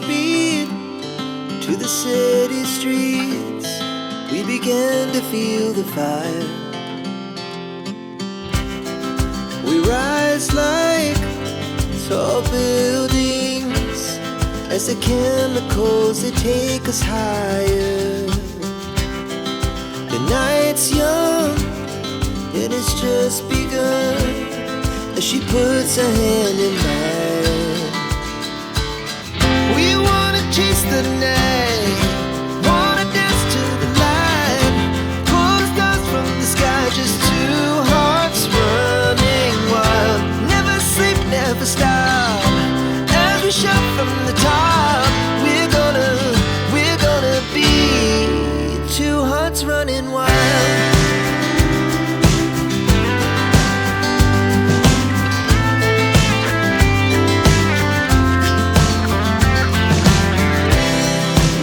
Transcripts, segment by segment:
speed to the city streets. We began to feel the fire. We rise like tall buildings as the chemicals, they take us higher. The night's young, it has just begun, as she puts her hand in mine. We wanna chase the night, wanna dance to the light, pull the stars from the sky, just two hearts running wild. Never sleep, never stop, as we shout from the top. We're gonna be two hearts running wild.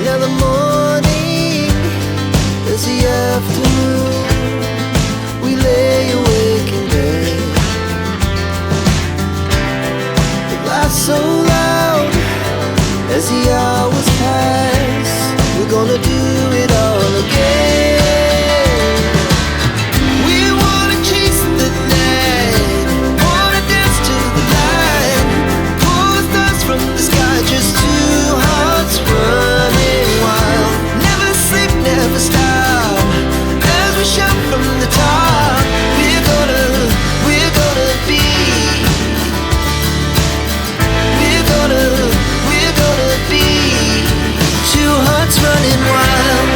Now the morning is the afternoon. We lay awake in bed. The laughs so loud as the hours pass. We're gonna do it all again. We wanna chase the night, wanna dance to the light, pull the stars from the sky, just two hearts running wild. Never sleep, never stop, as we shout from the top. We're gonna be, we're gonna be two hearts running wild.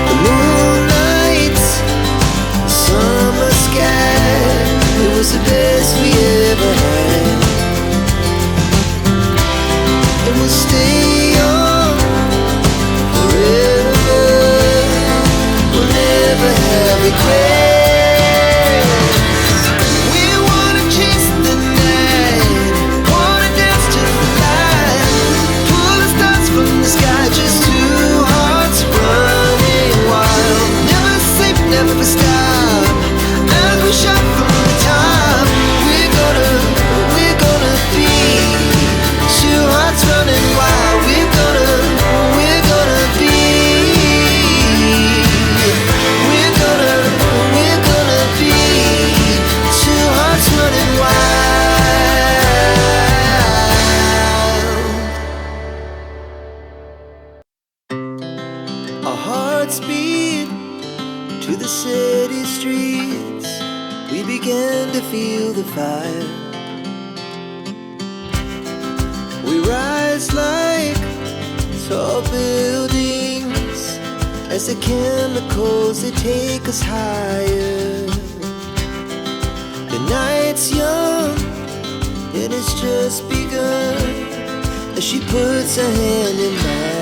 The moonlight, summer sky, it was the best we ever had. And we'll stay on forever. We'll never have regrets. We wanna chase the night, wanna dance to the light, pull the stars from the sky, just two hearts running wild. Never sleep, never stop, as we shout from the top. We're gonna be two hearts running wild. We're gonna be, we're gonna be two hearts running wild. Our hearts beat to the city streets. We began to feel the fire. We rise like tall buildings as the chemicals, they take us higher. The night's young, it has just begun, as she puts her hand in mine.